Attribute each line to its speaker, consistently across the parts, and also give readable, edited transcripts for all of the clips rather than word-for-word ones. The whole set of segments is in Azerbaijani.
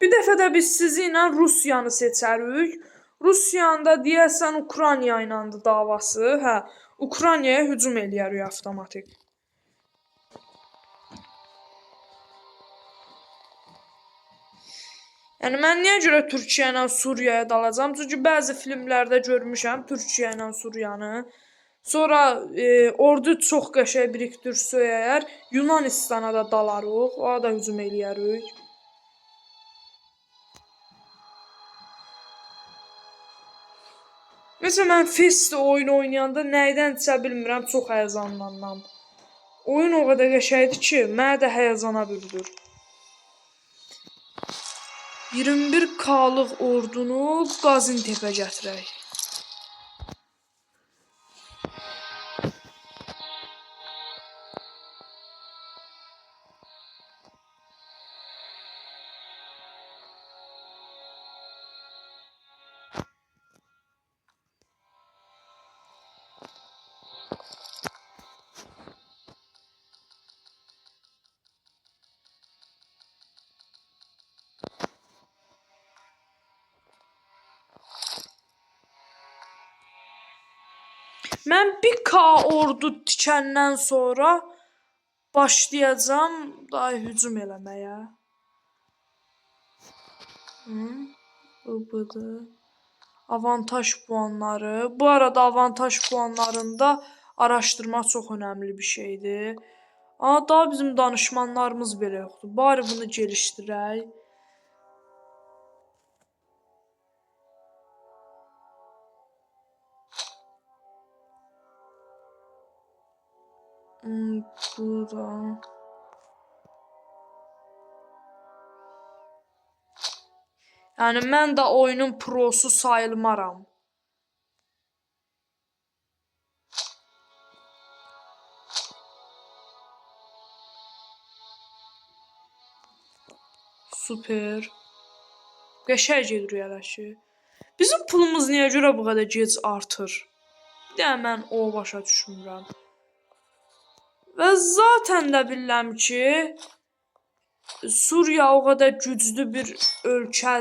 Speaker 1: Bir dəfə də biz sizinlə Rusiyanı seçərik. Rusiyanın da deyəsən Ukrayna ilə davası. Hə, Ukraynaya hücum eləyərik avtomatik. Yəni mən niyə görə Türkiyə ilə Suriyaya dalacam? Çünki bəzi filmlərdə görmüşəm Türkiyə ilə Suriyanı. Sonra ordu çox qəşəng birikdirsə əgər Yunanistana da dalarıq, ona da hücum eləyərik. Mesela mən Fest oyun oynayanda nəyədənsə bilmirəm, çox həyəcanlanıram. Oyun o qədər qəşəngdir ki, mənə də həyəcana bürüdür. 21K-lıq ordunu Qazintepə gətirək. Mən 1K ordu tikəndən sonra başlayacağam daha hücum eləməyə. Budur. Avantaj puanları. Bu arada avantaj puanlarında araşdırma çox önəmli bir şeydir. Amma daha bizim danışmanlarımız belə yoxdur. Bari bunu gelişdirək. Burada. Yəni mən də oyunun prosu sayılmaram. Super. Qəşəng gedir hələ ki. Bizim pulumuz niyə görə bu qədər gec artır? Bir də mən o başa düşmürəm. Və zaten də bilirəm ki, Suriya o qədər güclü bir ölkə,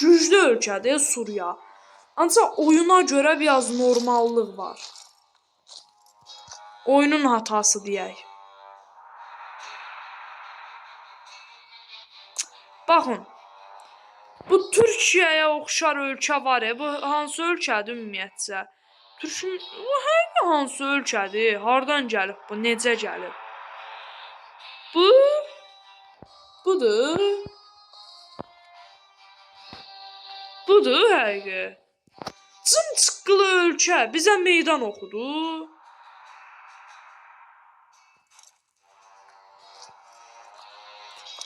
Speaker 1: güclü ölkədir Suriya. Ancaq oyuna görə biraz normallıq var. Oyunun hatası deyək. Baxın. Bu Türkiyəyə oxşar ölkə var ya, bu hansı ölkədir ümumiyyətcə? Bu hansı ölkədir? Hardan gəlib bu? Necə gəlib? Budur. Budur həqiqi. Cımçıqqılı ölkə bizə meydan oxudu.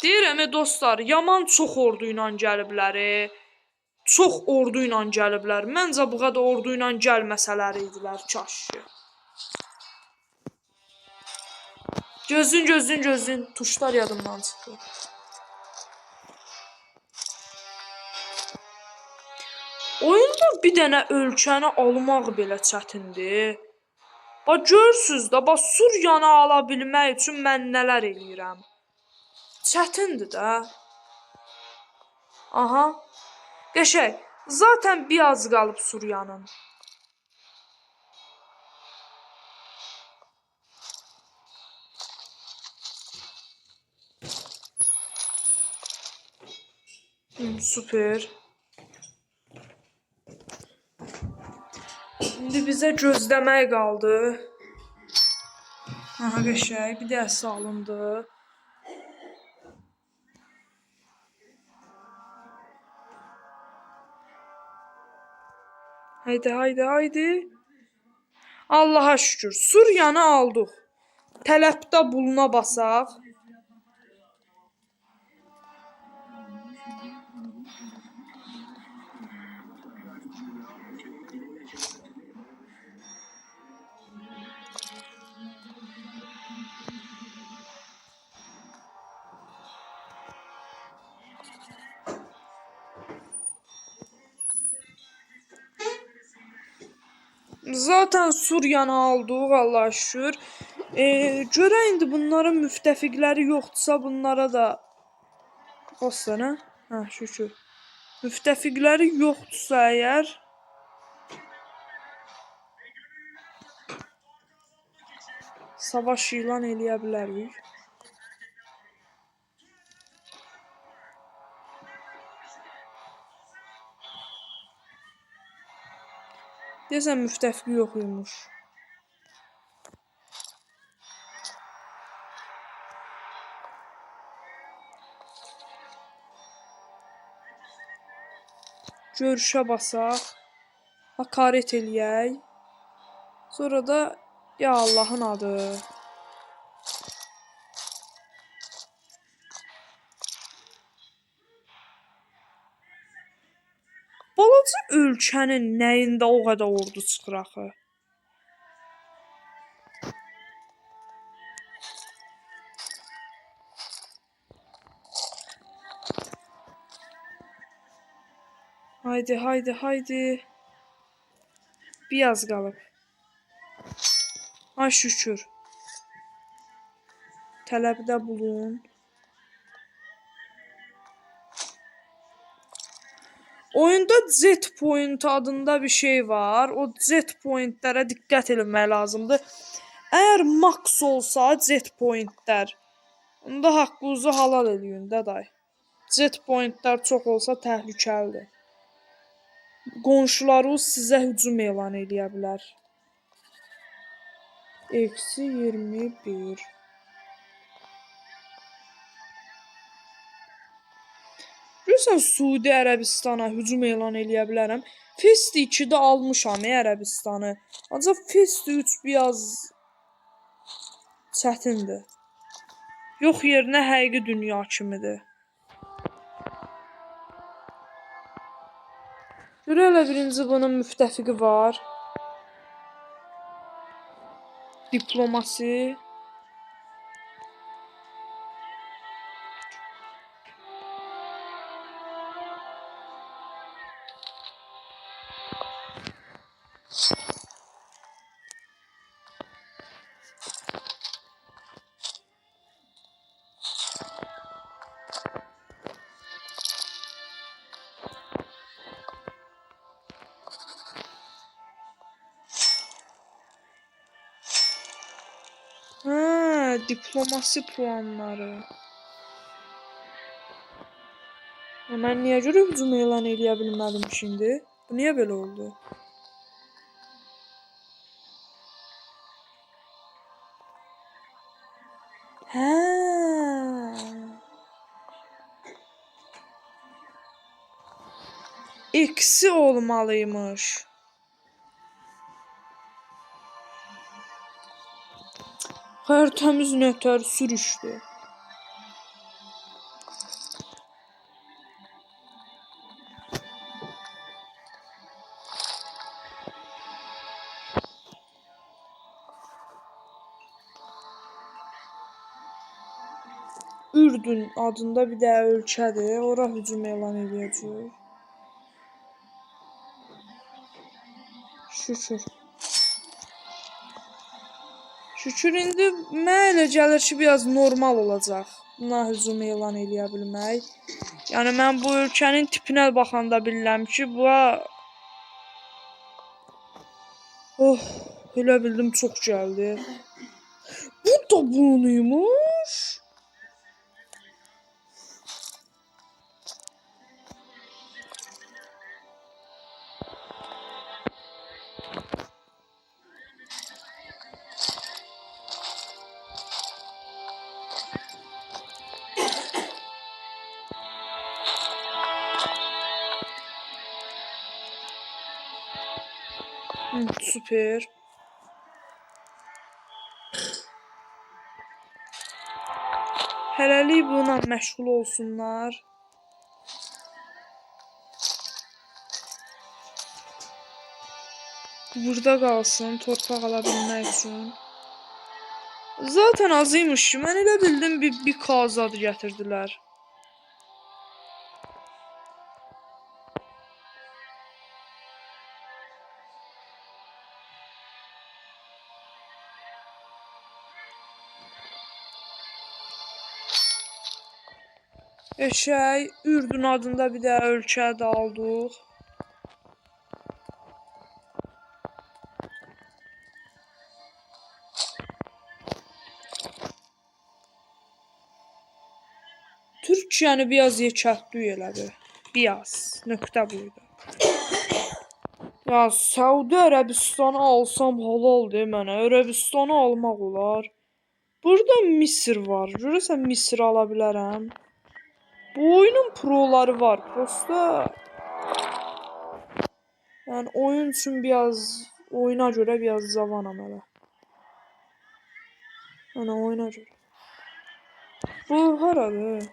Speaker 1: Deyirəm dostlar, yaman çox ordu ilə gəliblər. Çox ordu ilə gəliblər. Məncə bu qədər ordu ilə gəlməsələr idilər kaş. Gözün. Tuşlar yadımdan çıxdı. Oyunda bir dənə ölkəni almaq belə çətindir. Bax görürsüz də, bax Suriyanı ala bilmək üçün mən nələr eləyirəm. Çətindir də. Aha. Qəşəng. Zaten biraz qalıb Suriyanın. Super. İndi bizə gözləmək qaldı. Aha qəşəng. Bir də salındı. Haydi. Allaha şükür. Suriyanı aldıq. Tələbdə buluna basaq. Zaten Suriyanı aldıq, Allah'a şükür. Görə indi bunların müttəfiqləri yoxdursa bunlara da bassana. Hə, şükür. Müttəfiqləri yoxdursa əgər savaş ilan eləyə bilərik. Deyəsən müttəfiqi yox imiş. Görüşə basaq. Hakaret eləyək. Sonra da ya Allahın adı. Balaca ölkənin nəyində o qədər ordu çıxır axı? Haydi, haydi, haydi. Biraz qalıb. Ay şükür. Tələbdə bulun. Oyunda Z point adında bir şey var. O Z pointlərə diqqət etmək lazımdır. Əgər max olsa Z pointlər, onda haqqınızı halal eləyin də day. Z pointlər çox olsa təhlükəlidir. Qonşularınız sizə hücum elan eləyə bilər. -21. Görürsən Suudi Ərəbistana hücum elan eləyə bilərəm. Fest 2-də almışam Ərəbistanı. Ancaq Fest 3 biraz çətindir. Yox yerinə həqiqi dünya kimidir. Görə elə birinci bunun müttəfiqi var. Diplomasi. Hə, diplomasi puanları. Mən niyə görə hücum elan eləyə bilmədim şimdi? Bu niyə belə oldu? Hə. Eksi olmalıymış. Xəritəmiz nətər sürüşdü. Ürdün adında bir də ölkədir. Ora hücum elan edəcək. Şükür. Şükür indi mənə elə gəlir ki, biraz normal olacaq. Buna hücum elan eləyə bilmək. Yəni mən bu ölkənin tipinə baxanda bilirəm ki, oh, elə bildim çox gəldi. Bu da bunuymuş. Süper. Hələlik buna məşğul olsunlar. Burada qalsın, torpaq ala bilmək üçün. Zaten azıymış ki, mən elə bildim bir kazad gətirdilər. Ürdün adında bir də ölkə də aldıq. Türkiyəni biraz yekətli elədi. Biraz. Nöqtə buydu. Ya Səudi Ərəbistanı alsam halaldır mənə. Ərəbistanı almaq olar. Burada Misir var. Görəsən Misir ala bilərəm. Bu oyunun proları var. Prosta yəni oyun üçün biraz oyuna görə biraz zavanam hələ. Yəni oyuna görə. Bu haradır?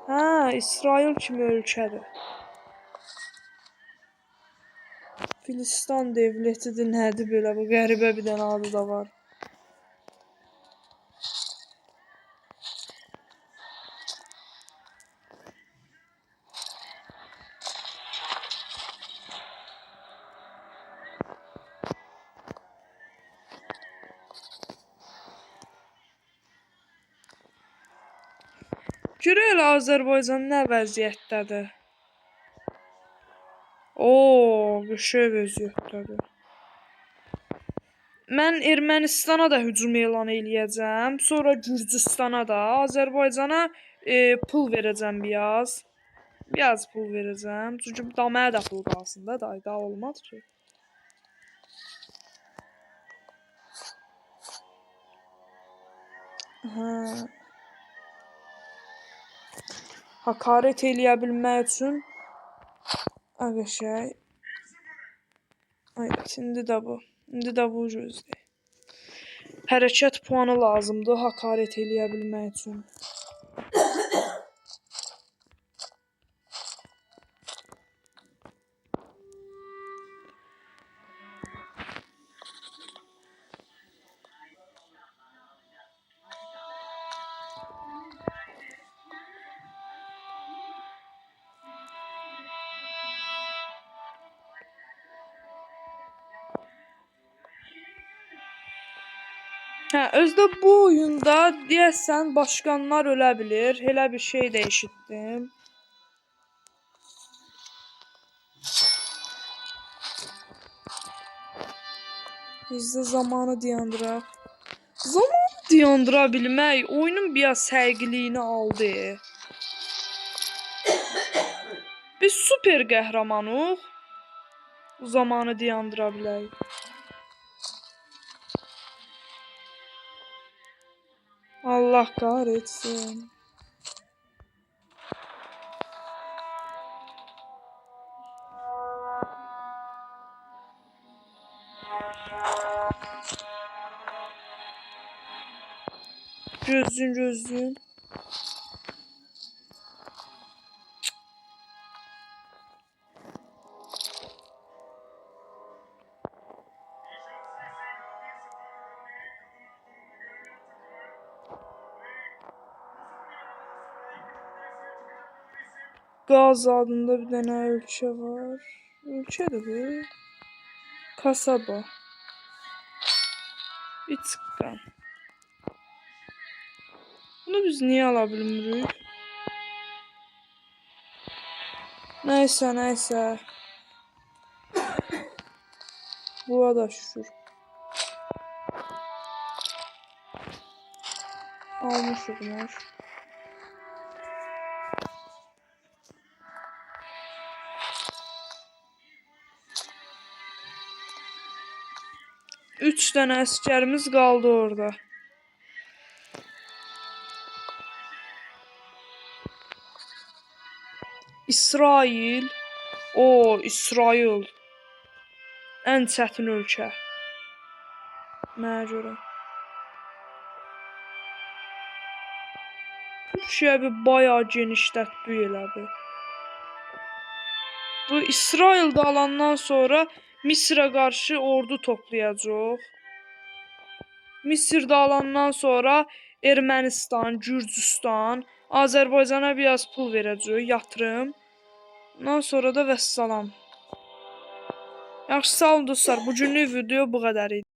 Speaker 1: Hə, İsrail kimi ölkədir. Filistan devletidir, nədir belə bu qəribə bir dənə adı da var. Görək elə Azərbaycan nə vəziyyətdədir? Qəşəng vəziyyətdədir. Mən Ermənistana da hücum elan eləyəcəm. Sonra Gürcüstana da. Azərbaycana pul verəcəm biraz. Biraz pul verəcəm. Çünki mənə də pul qalsın da. Daha olmaz ki. Hakaret eləyə bilmək üçün qəşəng. Evet, indi də bu. İndi də bu gözləyir. Hərəkət puanı lazımdır hakaret eləyə bilmək üçün. Özdə bu oyunda deyəsən başqanlar ölə bilir. Elə bir şey də eşitdim. Biz də zamanı dayandıraq. Zamanı dayandıra bilmək oyunun biraz həqiqiliyini aldı. Biz super qəhrəmanıq. Zamanı dayandıra bilək. Allah kahretsin. Gözlüyün. Qaz adında bir dənə ölkə var. Ölkədir bu. Kasaba. İçqan. Bunu biz niyə ala bilmirik? Nəysə. Buna da şükür. Almışıq. 3 dənə əsgərimiz qaldı orada. İsrail. İsrail. Ən çətin ölkə. Mənə görə. Türkiyə bir bayağı genişlətdi elədi. Bu İsrail'də alandan sonra Misirə qarşı ordu toplayacaq. Misirdə alandan sonra Ermənistan, Gürcüstan, Azərbaycana biraz pul verəcək, yatırım. Ondan sonra da vəssalam. Yaxşı, sağ olun dostlar. Bugünlük video bu qədər idi.